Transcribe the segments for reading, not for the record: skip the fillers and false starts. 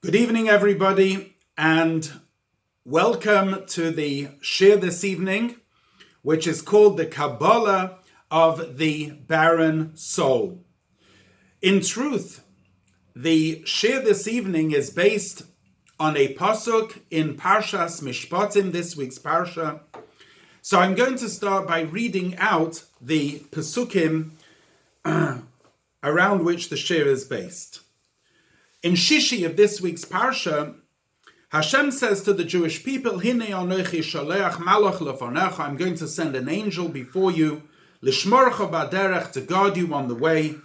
Good evening, everybody, and welcome to the shir this evening, which is called the Kabbalah of the Barren Soul. In truth, the shir this evening is based on a pasuk in Parshas Mishpatim, this week's Parsha. So I'm going to start by reading out the pasukim around which the shir is based. In Shishi of this week's Parsha, Hashem says to the Jewish people, Hinei anochi shaleach malach lefonecha, I'm going to send an angel before you, lishmorcha b'derech, to guard you on the way,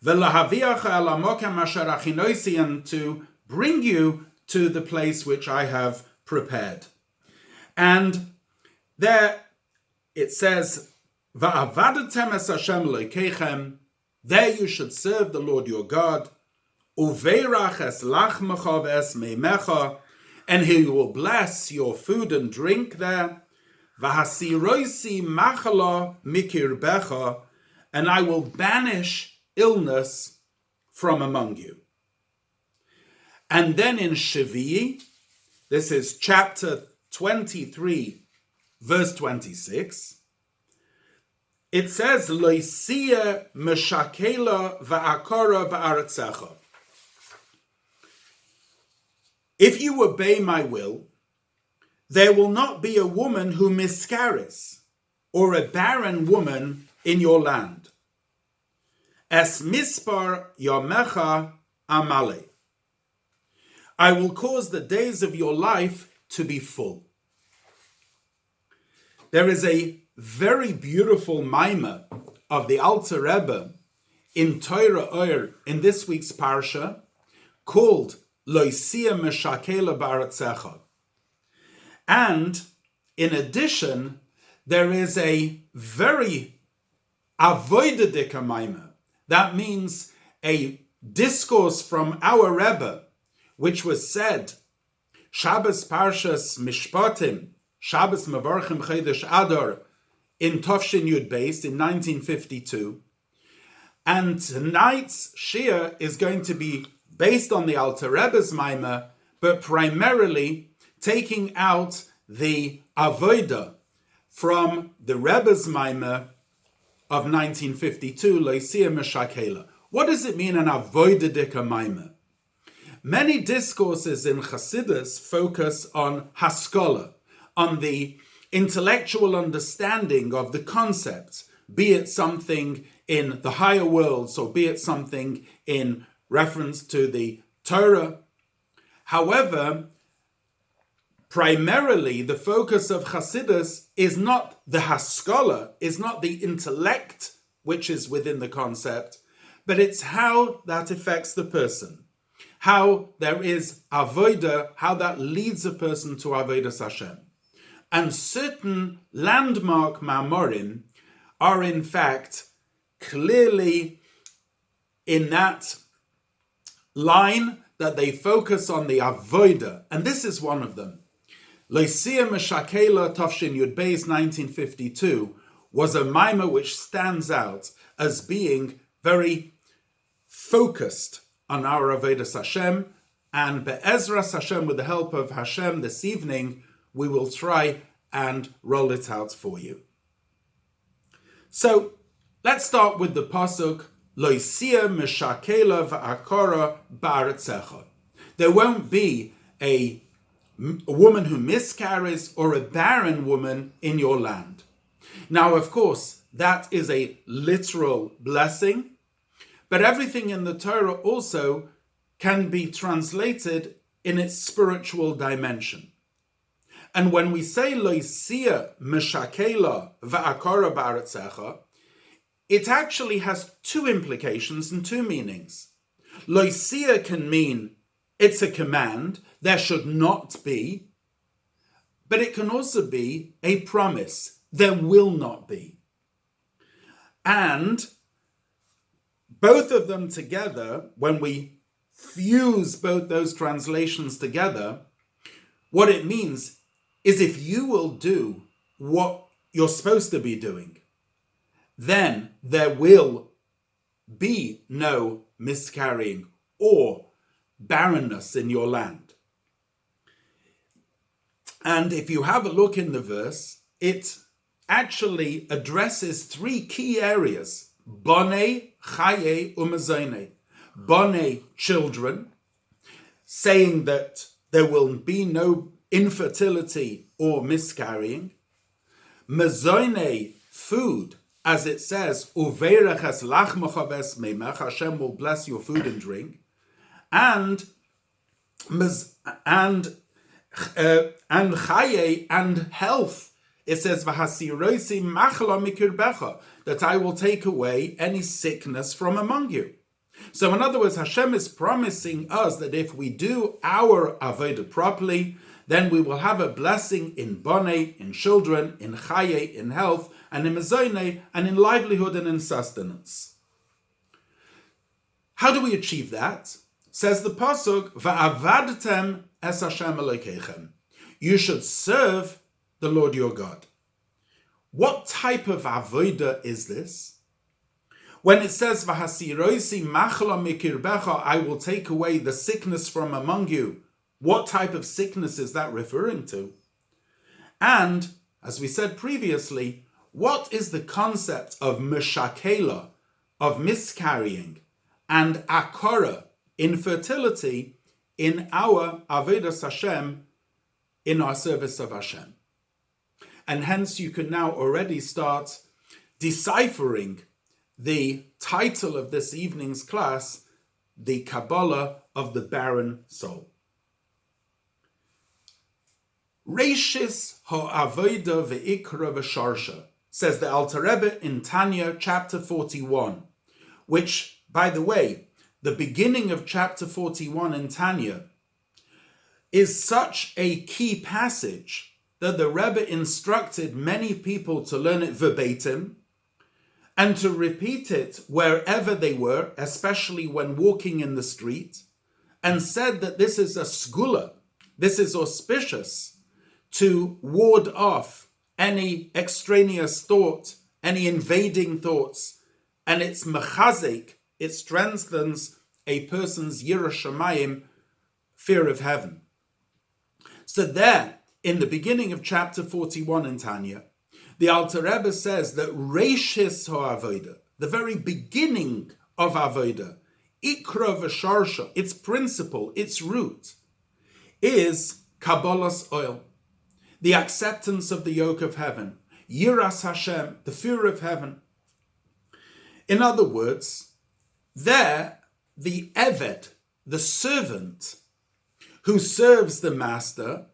v'lahaviacha el hamokem asher achinoisi, and to bring you to the place which I have prepared. And there it says, va'avadatem es Hashem Elokeichem, there you should serve the Lord your God, uveirach es lachmecha ve'es meimecha, and he will bless your food and drink there. V'hasiroisi machala mikirbecha, and I will banish illness from among you. And then in Shvi'i, this is chapter 23, verse 26, it says, Loisia meshakela va'Akorra ba'aretzecha. If you obey my will, there will not be a woman who miscarries, or a barren woman in your land. Es mispar yamecha amale. I will cause the days of your life to be full. There is a very beautiful maimah of the Altareba in Torah Oir in this week's Parsha called Loisia meshakela ba'aretzecha. And in addition, there is a very avodah maimah. That means a discourse from our Rebbe, which was said, Shabbos Parshas Mishpatim, Shabbos Mevarchim Chedesh Adar, in Tofshin Yud based in 1952. And tonight's shir is going to be based on the Altareba's Maimah, but primarily taking out the Avodah from the Rebbe's Maimah of 1952, Loisia meshakela. What does it mean, an Avodah Maimah? Many discourses in Chassidus focus on Haskalah, on the intellectual understanding of the concept, be it something in the higher worlds or be it something in reference to the Torah. However, primarily the focus of Chassidus is not the Haskalah, is not the intellect which is within the concept, but it's how that affects the person, how there is avodah, how that leads a person to avodas Hashem. And certain landmark mamorim are in fact clearly in that line that they focus on the avodah, and this is one of them. Loisia meshakela Tofshin Yud Beis 1952 was a maimah which stands out as being very focused on our avodas Hashem, and be'ezras Hashem, with the help of Hashem this evening, we will try and roll it out for you. So let's start with the pasuk, Loisia meshakela v'Akorra ba'aretzecha. There won't be a woman who miscarries or a barren woman in your land. Now, of course, that is a literal blessing, but everything in the Torah also can be translated in its spiritual dimension. And when we say Loisia meshakela v'Akorra ba'aretzecha, it actually has two implications and two meanings. Loisia can mean it's a command, there should not be, but it can also be a promise, there will not be. And both of them together, when we fuse both those translations together, what it means is if you will do what you're supposed to be doing, then there will be no miscarrying or barrenness in your land. And if you have a look in the verse, it actually addresses three key areas: Bonei, Chaye, Umazone. Bonei, children, saying that there will be no infertility or miscarrying. Mazone, food, as it says, Uveirachas lachmachaves meimach, Hashem will bless your food and drink. And Chaye, and health. It says, V'hasirosi machla mikirbecha, that I will take away any sickness from among you. So in other words, Hashem is promising us that if we do our avodah properly, then we will have a blessing in bonei, in children, in chaye, in health, and in mezoneh, and in livelihood and in sustenance. How do we achieve that? Says the pasuk, Va'avadtem es Hashem Elokeichem. You should serve the Lord your God. What type of avodah is this? When it says, V'hasirosi machla mikirbecha, I will take away the sickness from among you, what type of sickness is that referring to? And, as we said previously, what is the concept of meshakela, of miscarrying, and Akorra, infertility, in our avodas Hashem, in our service of Hashem? And hence you can now already start deciphering the title of this evening's class, the Kabbalah of the Barren Soul. Reishis ha'avodah ve'ikra v'sharsha, says the Altareba in Tanya, chapter 41, which, by the way, the beginning of chapter 41 in Tanya is such a key passage that the Rebbe instructed many people to learn it verbatim and to repeat it wherever they were, especially when walking in the street, and said that this is a segula, this is auspicious to ward off any extraneous thought, any invading thoughts, and it's mechazek, it strengthens a person's yirah shamayim, fear of heaven. So there, in the beginning of chapter 41 in Tanya, the Altareba says that reishis ha'avodah, the very beginning of avodah, ikra v'sharsha, its principle, its root, is Kabbalah's oil, the acceptance of the yoke of heaven, yiras Hashem, the fear of heaven. In other words, there, the eved, the servant who serves the master,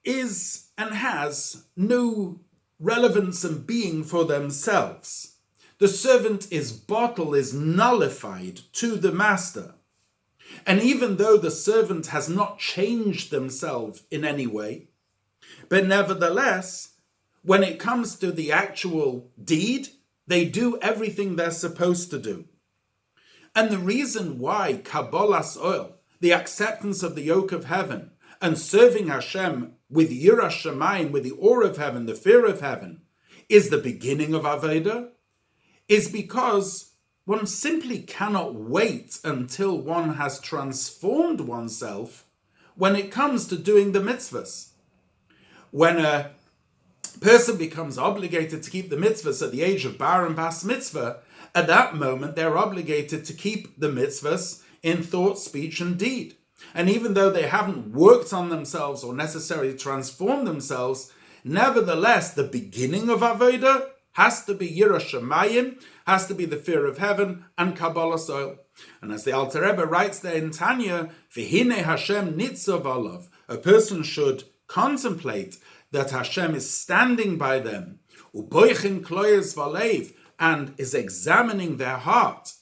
is and has no relevance and being for themselves. The servant is nullified to the master. And even though the servant has not changed themselves in any way, but nevertheless, when it comes to the actual deed, they do everything they're supposed to do. And the reason why Kabbalah's oil, the acceptance of the yoke of heaven, and serving Hashem with Yirah Shamayim, with the awe of heaven, the fear of heaven, is the beginning of Avodah, is because one simply cannot wait until one has transformed oneself when it comes to doing the mitzvahs. When a person becomes obligated to keep the mitzvahs at the age of Barren Bas Mitzvah, at that moment they're obligated to keep the mitzvahs in thought, speech, and deed. And even though they haven't worked on themselves or necessarily transformed themselves, nevertheless, the beginning of Avodah has to be Yirah Shamayim, has to be the fear of heaven, and Kabbalah's oil. And as the Altareba writes there in Tanya, V'hine Hashem nitzav alav, a person should contemplate that Hashem is standing by them, uboichin kloyes valev, and is examining their heart,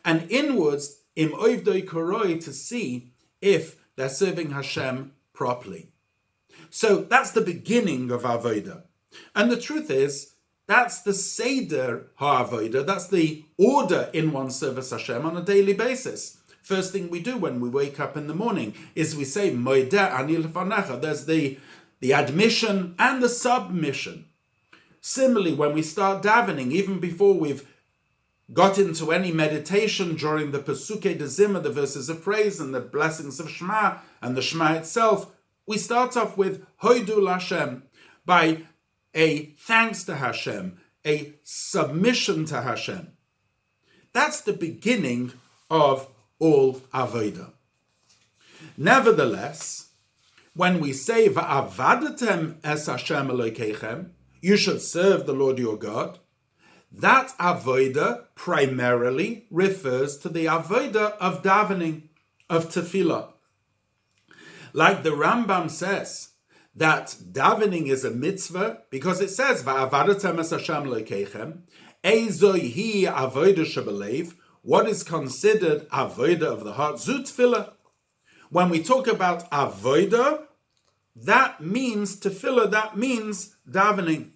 and inwards im oivdoi koroi, to see if they're serving Hashem properly. So that's the beginning of Avodah. And the truth is, that's the Seder HaAvodah, that's the order in one's service Hashem on a daily basis. First thing we do when we wake up in the morning is we say, Moedeh ani lefanecha. There's the admission and the submission. Similarly, when we start davening, even before we've got into any meditation during the Pesukei de Zimmer, the verses of praise and the blessings of Shema and the Shema itself, we start off with Hoidu Hashem, by a thanks to Hashem, a submission to Hashem. That's the beginning of all Avodah. Nevertheless, when we say Va'avadatem es Hashem Elokeichem, you should serve the Lord your God, that Avodah primarily refers to the Avodah of davening, of tefillah. Like the Rambam says, that davening is a mitzvah because it says, Va'avadatem es Hashem Elokeichem, Ezoi hi avodah shebelev, what is considered avodah of the heart, zu tefillah. When we talk about avodah, that means tefillah, that means davening.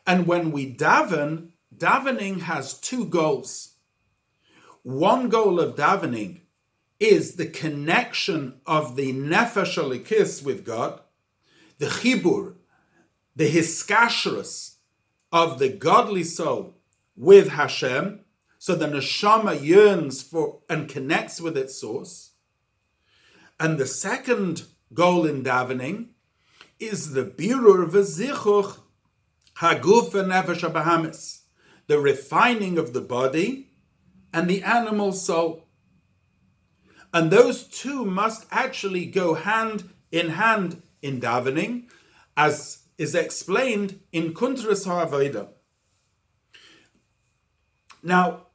And when we daven, davening has two goals. One goal of davening is the connection of the nefesh alikis with God, the chibur, the hiskashrus of the godly soul with Hashem, so the neshama yearns for and connects with its source. And the second goal in davening is the birur v'zichuch haguf v'nefesh habahamis, the refining of the body and the animal soul. And those two must actually go hand in davening, as is explained in Kuntras HaAvodah. Now,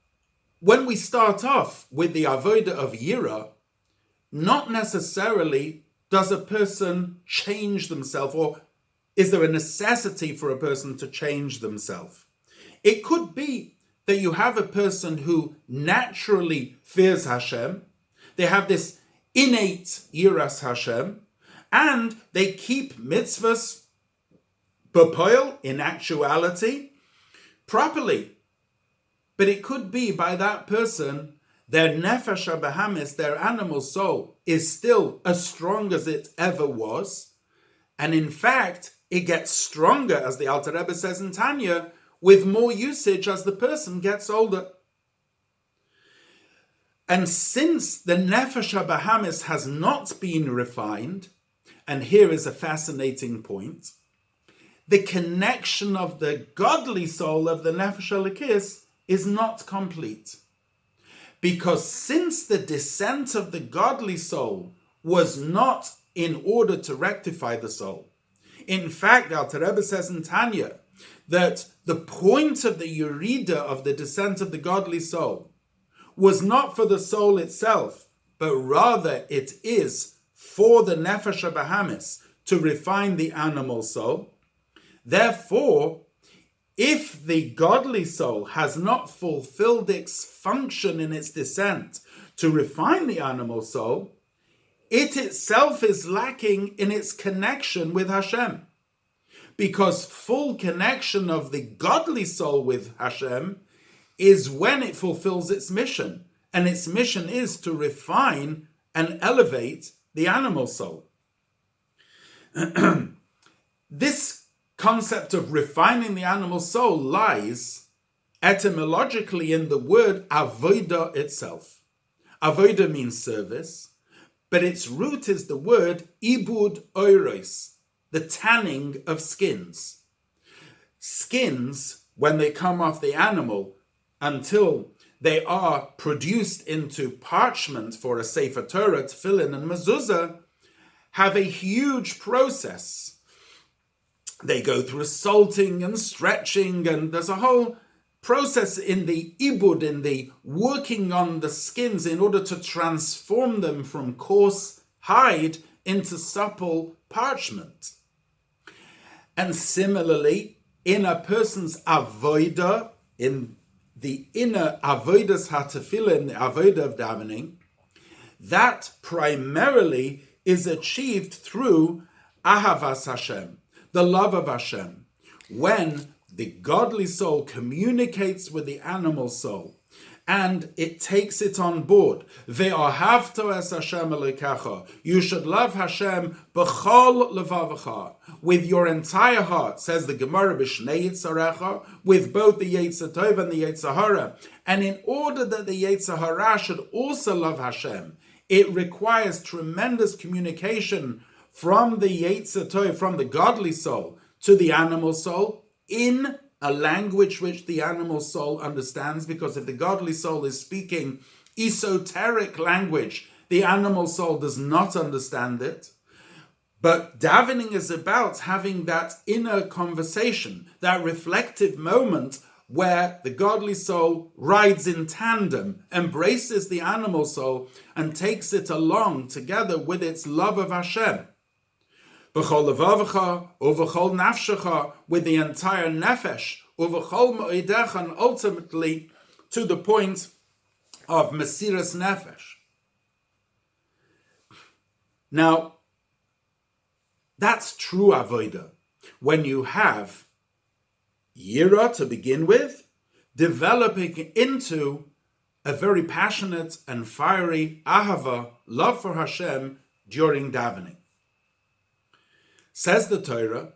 when we start off with the Avodah of Era, not necessarily does a person change themselves, or is there a necessity for a person to change themselves. It could be that you have a person who naturally fears Hashem, they have this innate Yiras Hashem, and they keep mitzvahs b'poil, in actuality, properly. But it could be by that person, their nefesh habahamis, their animal soul, is still as strong as it ever was. And in fact, it gets stronger, as the Altareba says in Tanya, with more usage as the person gets older. And since the nefesh habahamis has not been refined, and here is a fascinating point, the connection of the godly soul of the nefesh alikis is not complete. Because since the descent of the godly soul was not in order to rectify the soul, in fact, Altareba says in Tanya that the point of the Yerida of the descent of the godly soul was not for the soul itself, but rather it is for the nefesh habahamis to refine the animal soul. Therefore, if the godly soul has not fulfilled its function in its descent to refine the animal soul, it itself is lacking in its connection with Hashem. Because full connection of the godly soul with Hashem is when it fulfills its mission. And its mission is to refine and elevate the animal soul. This concept of refining the animal soul lies etymologically in the word avodah itself. Avodah means service, but its root is the word ibud oiros, the tanning of skins. Skins, when they come off the animal, until they are produced into parchment for a Sefer Torah, Tefillin, and Mezuzah, have a huge process. They go through salting and stretching, and there's a whole process in the ibud, in the working on the skins in order to transform them from coarse hide into supple parchment. And similarly, in a person's avodah, in the inner avodas hatefillah, the avodah of davening, that primarily is achieved through ahavas Hashem, the love of Hashem. When the godly soul communicates with the animal soul and it takes it on board. Ve'ahavto es Hashem Elokecha. You should love Hashem b'chol levavecha, with your entire heart, says the Gemara, b'shnei yitzarecha, with both the Yetzer Tov and the Yetzer Hara. And in order that the Yetzer Hara should also love Hashem, it requires tremendous communication from the Yetzer Tov, from the godly soul, to the animal soul, in a language which the animal soul understands, because if the godly soul is speaking esoteric language, the animal soul does not understand it. But davening is about having that inner conversation, that reflective moment where the godly soul rides in tandem, embraces the animal soul, and takes it along together with its love of Hashem. B'chol levavecha, uv'chol nafshecha, with the entire nefesh, uv'chol mo'idecha, and ultimately to the point of mesiras nefesh. Now, that's true avodah. When you have yira to begin with, developing into a very passionate and fiery ahava, love for Hashem during davening. Says the Torah,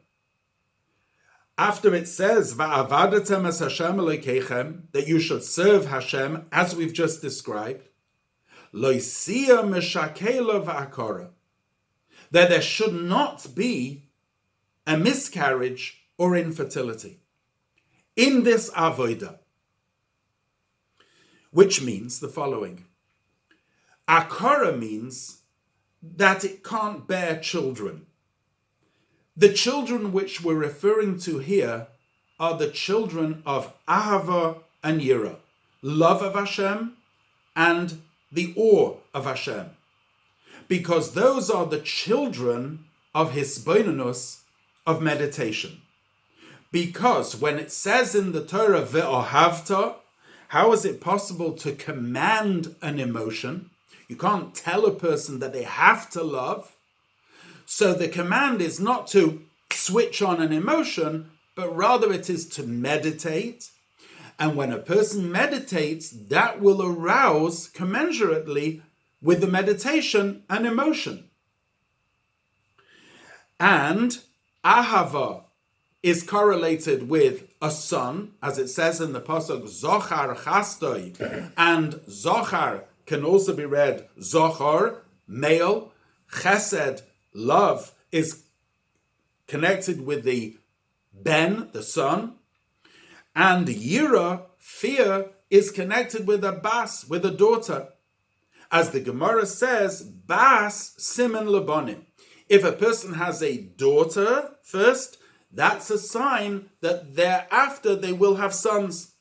after it says, Va'avadatem es Hashem Elokeichem, that you should serve Hashem, as we've just described, Loisia meshakela va'akorra, that there should not be a miscarriage or infertility in this avodah, which means the following. Akorra means that it can't bear children. The children which we're referring to here are the children of Ahava and Yira, love of Hashem and the awe of Hashem, because those are the children of hisbonenus, of meditation. Because when it says in the Torah, ve'ohavta, how is it possible to command an emotion? You can't tell a person that they have to love. So the command is not to switch on an emotion, but rather it is to meditate. And when a person meditates, that will arouse commensurately with the meditation an emotion. And ahava is correlated with a son, as it says in the pasuk, Zochar chastoi, and Zochar can also be read Zochar, male, chesed, love, is connected with the ben, the son, and yira, fear, is connected with a bas, with a daughter. As the Gemara says, bas simen lebanim. If a person has a daughter first, that's a sign that thereafter they will have sons.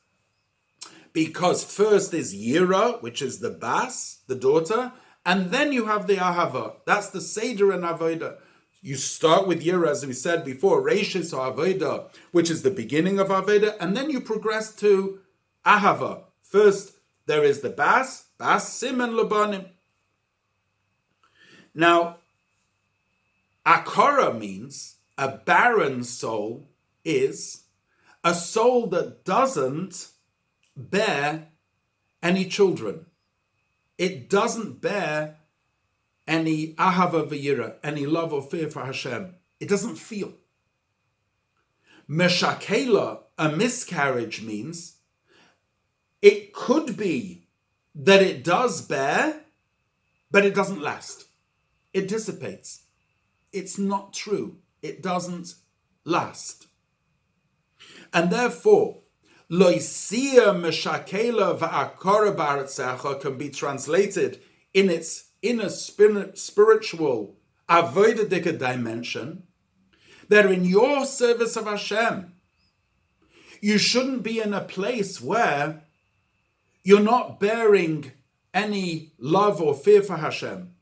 Because first is yira, which is the bas, the daughter, and then you have the ahava. That's the seder and avodah. You start with yira, as we said before, reishis or avodah, which is the beginning of avodah, and then you progress to ahava. First, there is the bas simen lebanim. Now, Akorra means a barren soul is a soul that doesn't bear any children. It doesn't bear any ahava v'yira, any love or fear for Hashem. It doesn't feel. Meshakela, a miscarriage, means it could be that it does bear, but it doesn't last. It dissipates. It's not true. It doesn't last. And therefore, Loisia meshakela va'akorra ba'aretzecha can be translated in its inner spiritual avodah dimension, that in your service of Hashem, you shouldn't be in a place where you're not bearing any love or fear for Hashem.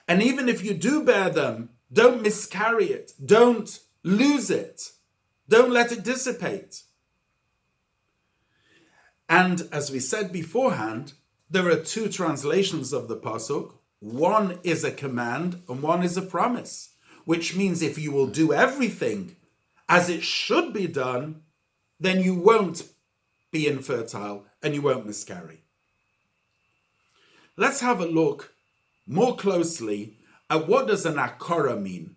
And even if you do bear them, don't miscarry it. Don't lose it. Don't let it dissipate. And as we said beforehand, there are two translations of the pasuk. One is a command and one is a promise, which means if you will do everything as it should be done, then you won't be infertile and you won't miscarry. let's have a look more closely at what does an Akorra mean.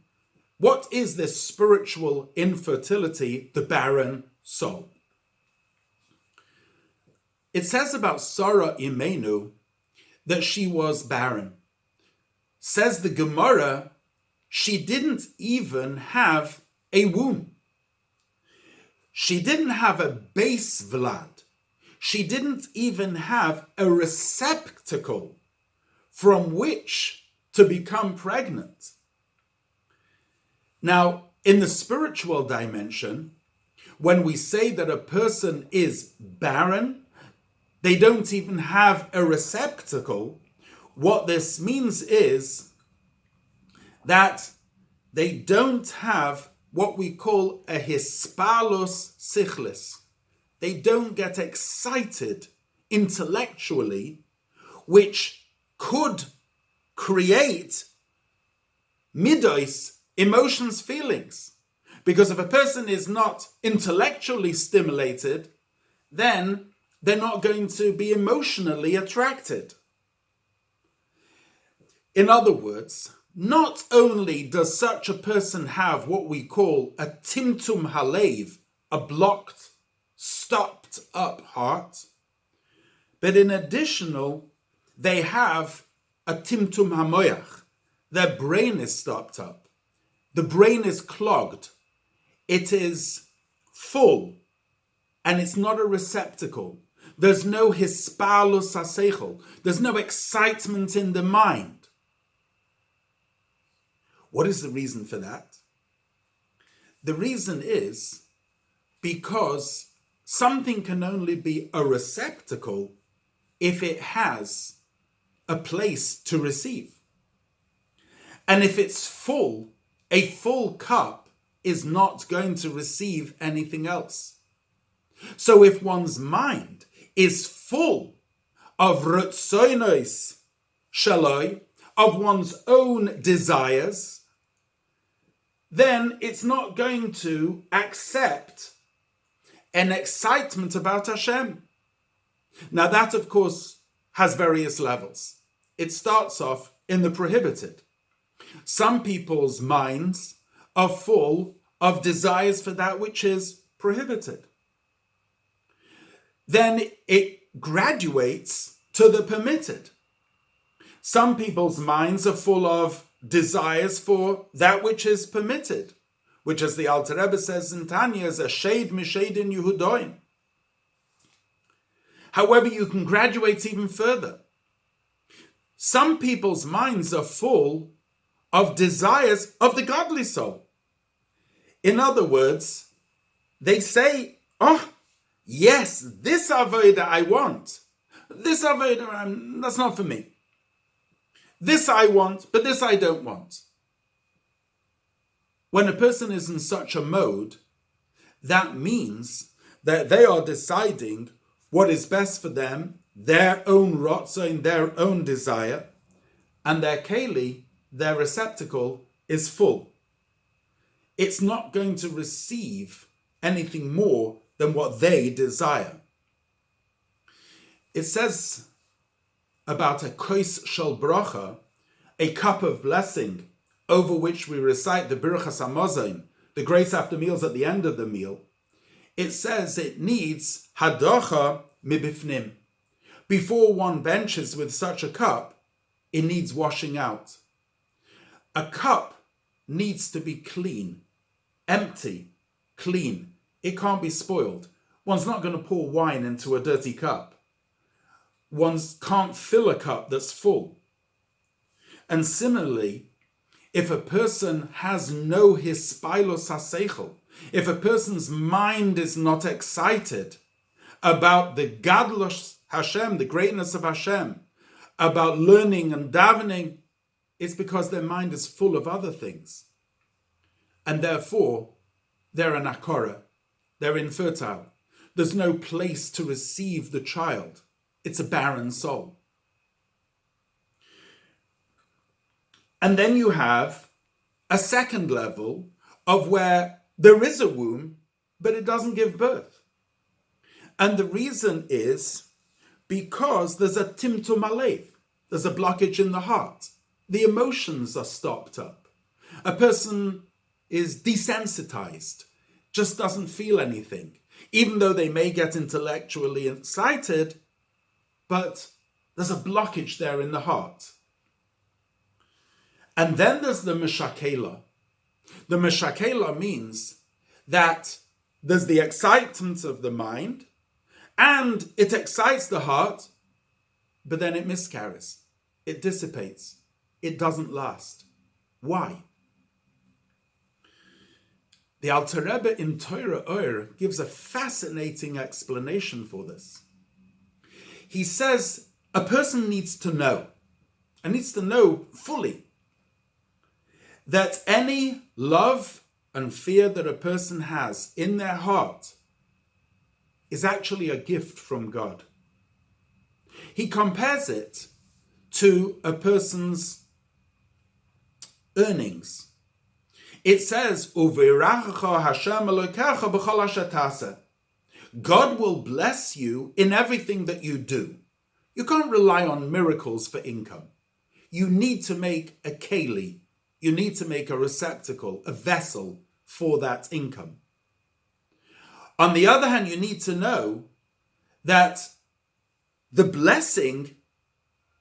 What is this spiritual infertility, the barren soul? It says about Sarah Imenu that she was barren. Says the Gemara, she didn't even have a womb. She didn't have a base vlad. She didn't even have a receptacle from which to become pregnant. Now, in the spiritual dimension, when we say that a person is barren, they don't even have a receptacle, what this means is that they don't have what we call a hispalos sichlis. They don't get excited intellectually, which could create midos, emotions, feelings. Because if a person is not intellectually stimulated, then they're not going to be emotionally attracted. In other words, not only does such a person have what we call a timtum halev, a blocked, stopped up heart, but in additional, they have a timtum hamoyach. Their brain is stopped up. The brain is clogged. It is full, and it's not a receptacle. There's no hispalus haseichel. There's no excitement in the mind. What is the reason for that? The reason is because something can only be a receptacle if it has a place to receive. And if it's full, a full cup is not going to receive anything else. So if one's mind is full of rutzonos shaloi, of one's own desires, then it's not going to accept an excitement about Hashem. Now that, of course, has various levels. It starts off in the prohibited. Some people's minds are full of desires for that which is prohibited. Then it graduates to the permitted. Some people's minds are full of desires for that which is permitted, which, as the Altareba says in Tanya, is a shade mishadin Yehudoim. However, you can graduate even further. Some people's minds are full of desires of the godly soul. In other words, they say, oh, yes, this Avodah I want. This Avodah, that's not for me. This I want, but this I don't want. When a person is in such a mode, that means that they are deciding what is best for them, their own rotzon, their own desire, and their keli, their receptacle, is full. It's not going to receive anything more than what they desire. It says about a kois shel bracha, a cup of blessing, over which we recite the birchas hamazon, the grace after meals at the end of the meal. It says it needs hadacha mibifnim. Before one benches with such a cup, it needs washing out. A cup needs to be clean, empty, clean. It can't be spoiled. One's not going to pour wine into a dirty cup. One can't fill a cup that's full. And similarly, if a person has no hispailos haseichel, if a person's mind is not excited about the gadlus Hashem, the greatness of Hashem, about learning and davening, it's because their mind is full of other things. And therefore, they're an Akorra. They're infertile. There's no place to receive the child. It's a barren soul. And then you have a second level of where there is a womb, but it doesn't give birth. And the reason is because there's a timtum alev. there's a blockage in the heart. The emotions are stopped up. A person is desensitized, just doesn't feel anything, even though they may get intellectually excited, but there's a blockage there in the heart. And then there's the meshakela. The meshakela means that there's the excitement of the mind, and it excites the heart, but then it miscarries. It dissipates. It doesn't last. Why? The Altareba in Torah Or gives a fascinating explanation for this. He says a person needs to know fully, that any love and fear that a person has in their heart is actually a gift from God. He compares it to a person's earnings. It says, "Uvirachacha Hashem Elokecha b'chol asher taseh." God will bless you in everything that you do. You can't rely on miracles for income. You need to make a keli. You need to make a receptacle, a vessel for that income. On the other hand, you need to know that the blessing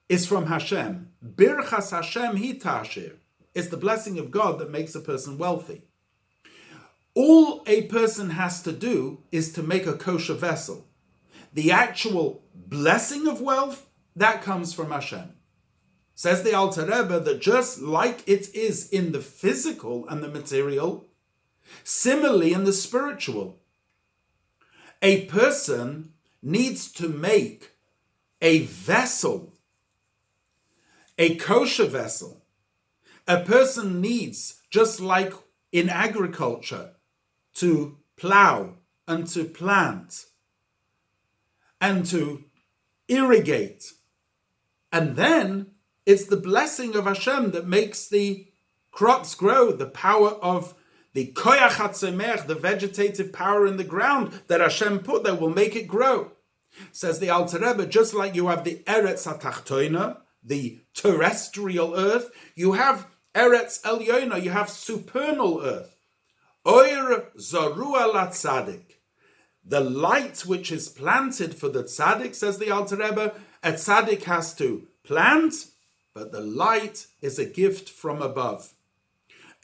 is from Hashem. Birchas Hashem hi tashir. It's the blessing of God that makes a person wealthy. All a person has to do is to make a kosher vessel. The actual blessing of wealth, that comes from Hashem. Says the Altareba that just like it is in the physical and the material, similarly in the spiritual, a person needs to make a vessel, a kosher vessel. A person needs, just like in agriculture, to plow and to plant and to irrigate. And then it's the blessing of Hashem that makes the crops grow, the power of the koyach hatzemech, the vegetative power in the ground that Hashem put there will make it grow. Says the Altareba, just like you have the Eretz HaTachtoina, the terrestrial earth, you have Eretz Elyona, you have supernal earth. Oir Zorua Latzadik. The light which is planted for the tzaddik, says the Altareba, a tzaddik has to plant, but the light is a gift from above.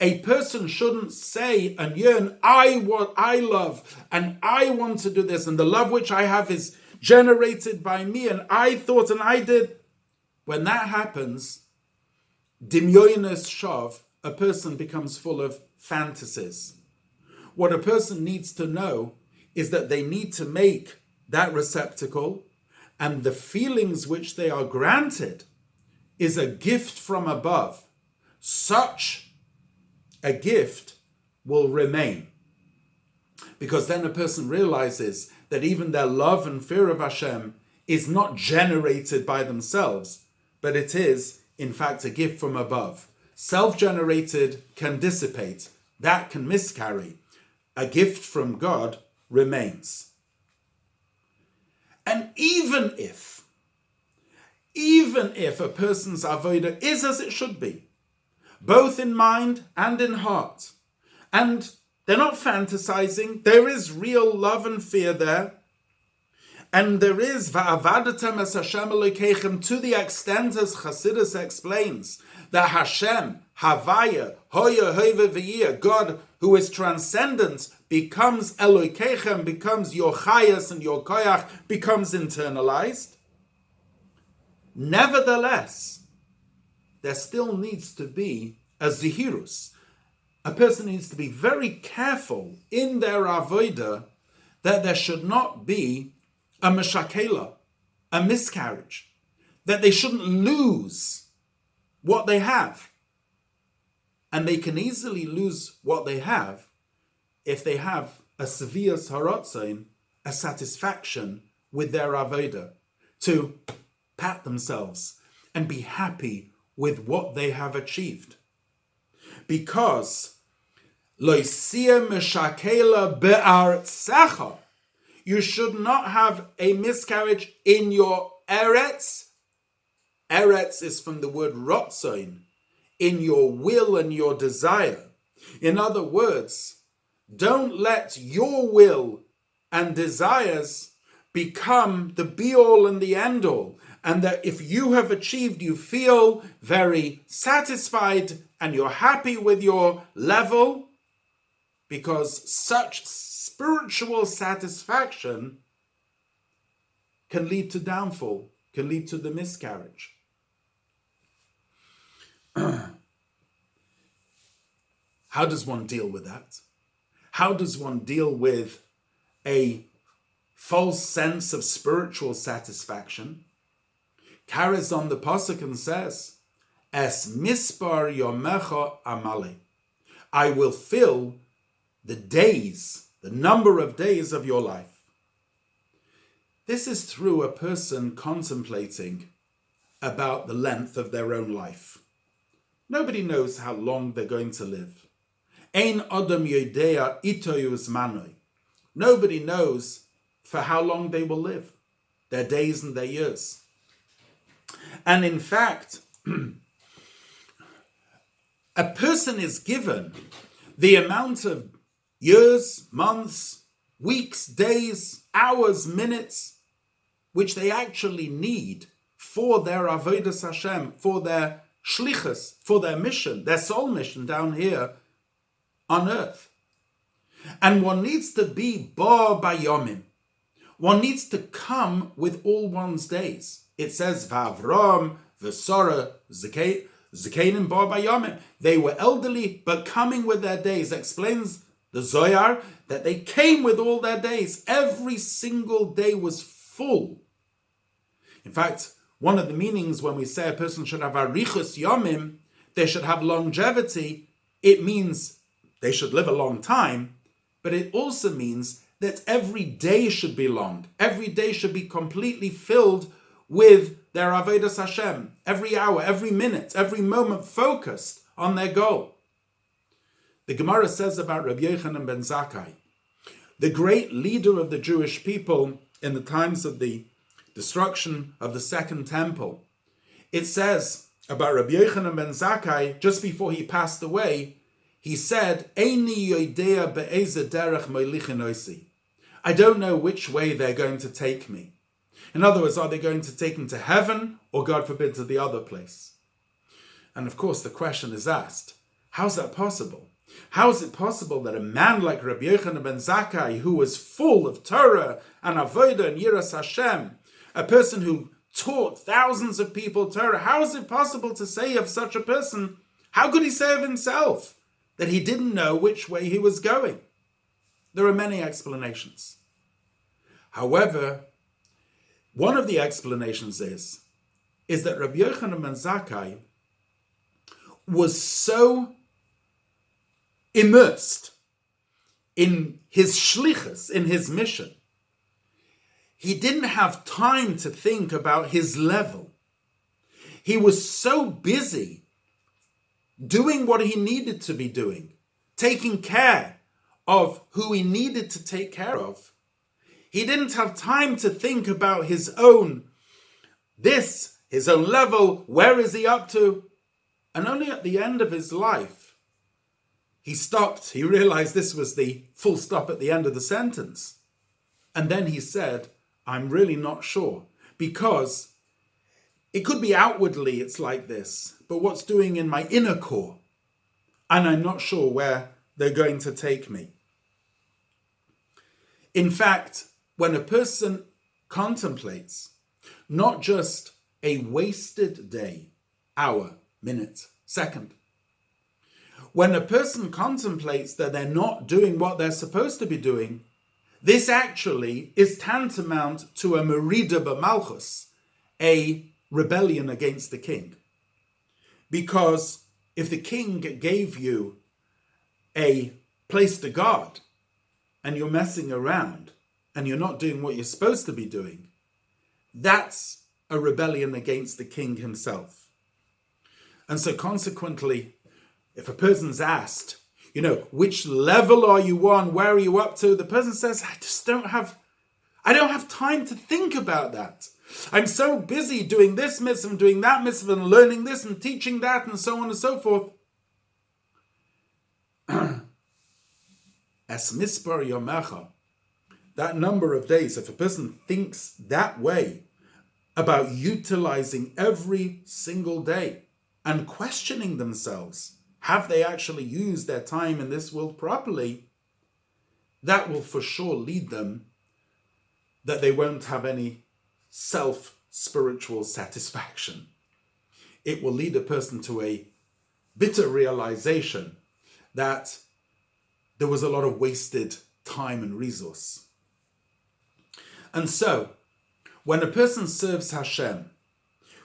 A person shouldn't say and yearn, I love, and I want to do this, and the love which I have is generated by me, and I thought and I did. When that happens, dimyonis shav, a person becomes full of fantasies. What a person needs to know is that they need to make that receptacle, and the feelings which they are granted is a gift from above. Such a gift will remain. Because then a person realizes that even their love and fear of Hashem is not generated by themselves, but it is, in fact, a gift from above. Self-generated can dissipate. That can miscarry. A gift from God remains. And even if a person's avodah is as it should be, both in mind and in heart, and they're not fantasizing, there is real love and fear there, and there is va'avadatem es Hashem Elokeichem, to the extent as Chassidus explains, that Hashem, Havaya, Hoya, Hove V'yia, God who is transcendent, becomes Elokeichem, becomes your Chayas and your Koyach, becomes internalized. Nevertheless, there still needs to be a zihirus. A person needs to be very careful in their avodah that there should not be a meshakela, a miscarriage, that they shouldn't lose what they have. And they can easily lose what they have if they have a sevias haratzain, a satisfaction with their avodah, to pat themselves and be happy with what they have achieved. Because loisia meshakela be'artzecha, you should not have a miscarriage in your eretz, Eretz is from the word rotzoin, in your will and your desire. In other words, don't let your will and desires become the be-all and the end-all, and that if you have achieved, you feel very satisfied and you're happy with your level, because such spiritual satisfaction can lead to downfall, can lead to the miscarriage. How does one deal with that? How does one deal with a false sense of spiritual satisfaction? Carries on the pasuk and says, "Es mispar yomecha amale." I will fill the days, the number of days of your life. This is through a person contemplating about the length of their own life. Nobody knows how long they're going to live. Ein adam yodea itoyu zmanoi. Nobody knows for how long they will live, their days and their years. And in fact, a person is given the amount of years, months, weeks, days, hours, minutes, which they actually need for their Avodah Hashem, for their shlichus, for their mission, their soul mission down here on earth. And one needs to be bar bayomim. One needs to come with all one's days. It says, V'Avram, V'Sora, Zakenim bar bayomim. They were elderly, but coming with their days. Explains the Zohar that they came with all their days. Every single day was full. In fact, one of the meanings when we say a person should have arichus yomim, they should have longevity, it means they should live a long time, but it also means that every day should be long. Every day should be completely filled with their Avodah Hashem. Every hour, every minute, every moment focused on their goal. The Gemara says about Rabbi Yochanan ben Zakkai, the great leader of the Jewish people in the times of the destruction of the Second Temple. It says about Rabbi Yochanan ben Zakkai, just before he passed away, he said, Eini yodea be'eze derech moilichin osi. I don't know which way they're going to take me. In other words, are they going to take him to heaven or, God forbid, to the other place? And of course, the question is asked, how's that possible? How is it possible that a man like Rabbi Yochanan ben Zakkai, who was full of Torah and Avodah and Yiras Hashem, a person who taught thousands of people Torah, how is it possible to say of such a person, how could he say of himself that he didn't know which way he was going? There are many explanations. However, one of the explanations is that Rabbi Yochanan ben Zakkai was so immersed in his shlichus, in his mission, he didn't have time to think about his level. He was so busy doing what he needed to be doing, taking care of who he needed to take care of. He didn't have time to think about his own level, where is he up to? And only at the end of his life, he stopped. He realized this was the full stop at the end of the sentence. And then he said, I'm really not sure, because it could be outwardly it's like this, but what's doing in my inner core? And I'm not sure where they're going to take me. In fact, when a person contemplates not just a wasted day, hour, minute, second, when a person contemplates that they're not doing what they're supposed to be doing, this actually is tantamount to a merida b'malchus, a rebellion against the king. Because if the king gave you a place to guard and you're messing around and you're not doing what you're supposed to be doing, that's a rebellion against the king himself. And so consequently, if a person's asked, which level are you on? Where are you up to? The person says, I don't have time to think about that. I'm so busy doing this mitzvah and doing that mitzvah and learning this and teaching that and so on and so forth. Es mispar yomecha, that number of days, if a person thinks that way about utilizing every single day and questioning themselves, have they actually used their time in this world properly, that will for sure lead them that they won't have any self-spiritual satisfaction. It will lead a person to a bitter realization that there was a lot of wasted time and resource. And so, when a person serves Hashem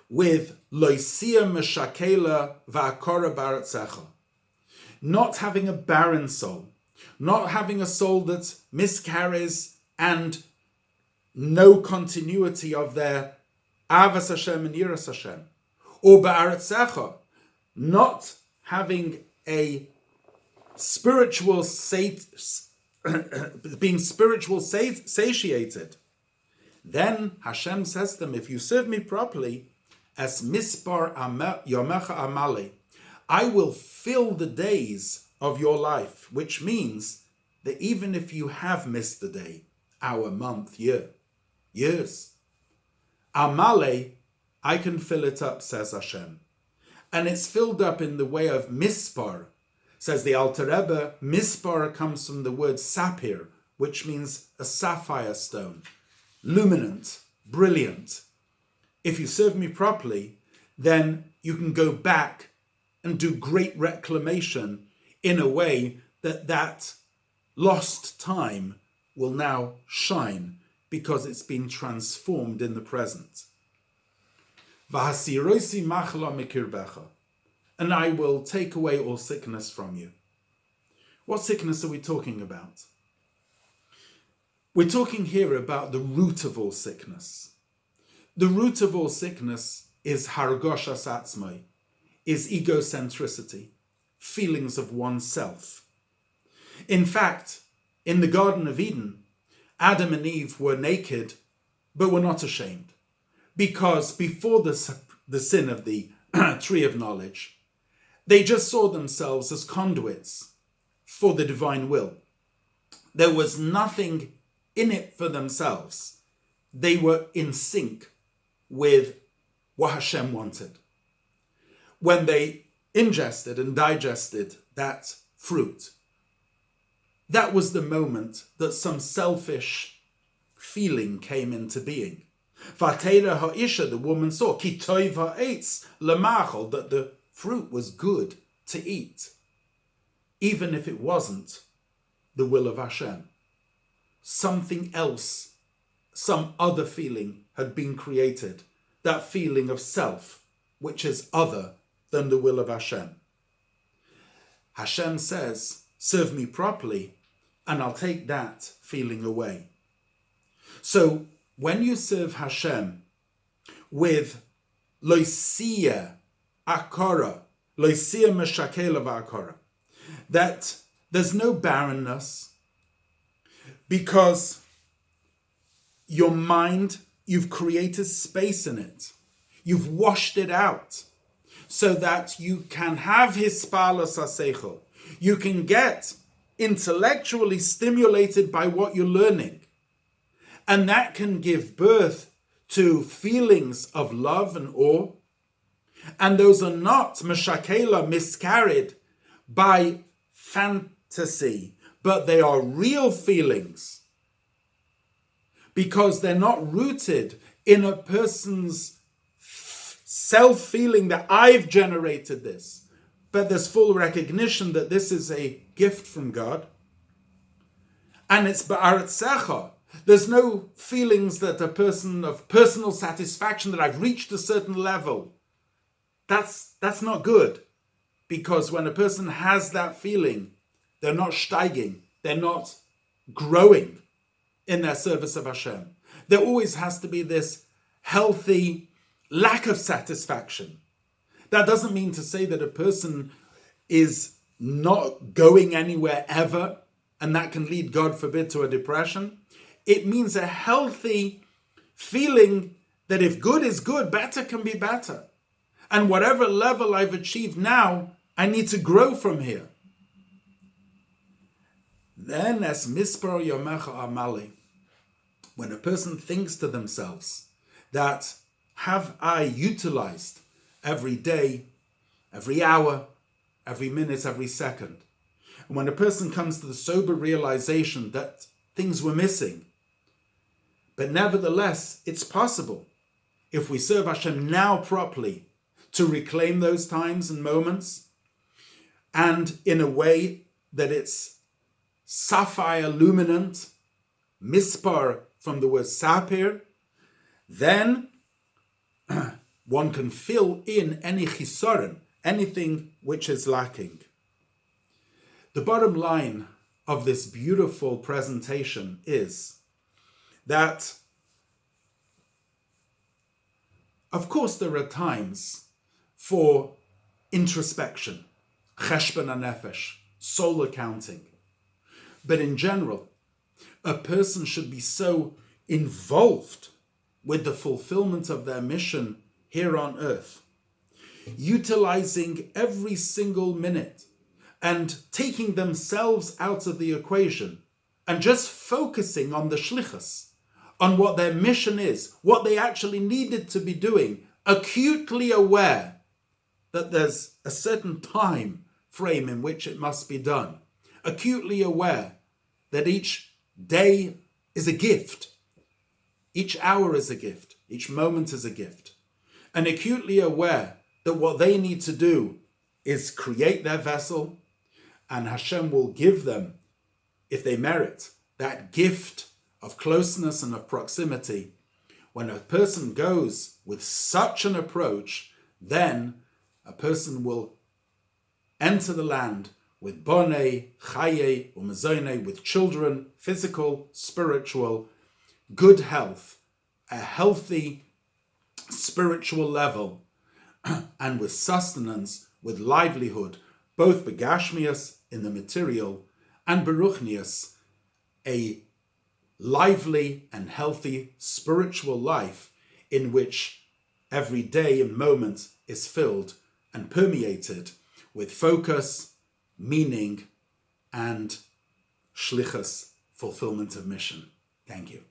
with loisia meshakela va'akorra baratzecha, not having a barren soul, not having a soul that miscarries and no continuity of their avas Hashem and yiras Hashem, or baratzecha, not having a spiritual being spiritual satiated, then Hashem says to them, if you serve me properly, as mispar yomecha amale, I will fill the days of your life, which means that even if you have missed a day, hour, month, year, years, amale, I can fill it up, says Hashem. And it's filled up in the way of mispar. Says the Altareba, mispar comes from the word sapphire, which means a sapphire stone, luminant, brilliant. If you serve me properly, then you can go back and do great reclamation in a way that that lost time will now shine because it's been transformed in the present. V'hasirosi machla mikirbecha, and I will take away all sickness from you. What sickness are we talking about? We're talking here about the root of all sickness. The root of all sickness is hargoshas atzmai, is egocentricity, feelings of oneself. In fact, in the Garden of Eden, Adam and Eve were naked, but were not ashamed. Because before the sin of the tree of knowledge, they just saw themselves as conduits for the divine will. There was nothing in it for themselves. They were in sync with what Hashem wanted. When they ingested and digested that fruit, that was the moment that some selfish feeling came into being. Vatera ha'isha, the woman saw, ki toiv ha'etz lemachol, that the fruit was good to eat, even if it wasn't the will of Hashem. Something else, some other feeling had been created, that feeling of self, which is other than the will of Hashem. Hashem says, serve me properly, and I'll take that feeling away. So, when you serve Hashem with loisia Akorra, loisia meshakela va'akorra, that there's no barrenness, because your mind, you've created space in it. You've washed it out so that you can have hispalas haseichel. You can get intellectually stimulated by what you're learning. And that can give birth to feelings of love and awe. And those are not meshakela, miscarried by fantasy, but they are real feelings, because they're not rooted in a person's self-feeling that I've generated this, but there's full recognition that this is a gift from God. And it's ba'aratzecha. There's no feelings that a person of personal satisfaction, that I've reached a certain level. That's not good. Because when a person has that feeling, they're not steiging, they're not growing in their service of Hashem. There always has to be this healthy lack of satisfaction. That doesn't mean to say that a person is not going anywhere ever, and that can lead, God forbid, to a depression. It means a healthy feeling that if good is good, better can be better. And whatever level I've achieved now, I need to grow from here. Then as mispar yomecha amali, when a person thinks to themselves that have I utilized every day, every hour, every minute, every second, and when a person comes to the sober realization that things were missing, but nevertheless it's possible, if we serve Hashem now properly, to reclaim those times and moments, and in a way that it's sapphire luminant, mispar from the word sapir, then one can fill in any chisaron, anything which is lacking. The bottom line of this beautiful presentation is that, of course, there are times for introspection, cheshbon hanefesh, soul accounting. But in general, a person should be so involved with the fulfillment of their mission here on earth, utilizing every single minute and taking themselves out of the equation and just focusing on the shlichus, on what their mission is, what they actually needed to be doing, acutely aware that there's a certain time frame in which it must be done, acutely aware that each day is a gift, each hour is a gift, each moment is a gift, and acutely aware that what they need to do is create their vessel, and Hashem will give them, if they merit, that gift of closeness and of proximity. When a person goes with such an approach, then a person will enter the land with bonei, chaye, umazone, with children, physical, spiritual, good health, a healthy spiritual level, and with sustenance, with livelihood, both begashmias in the material and beruchnias, a lively and healthy spiritual life in which every day and moment is filled and permeated with focus, meaning, and shlichus, fulfillment of mission. Thank you.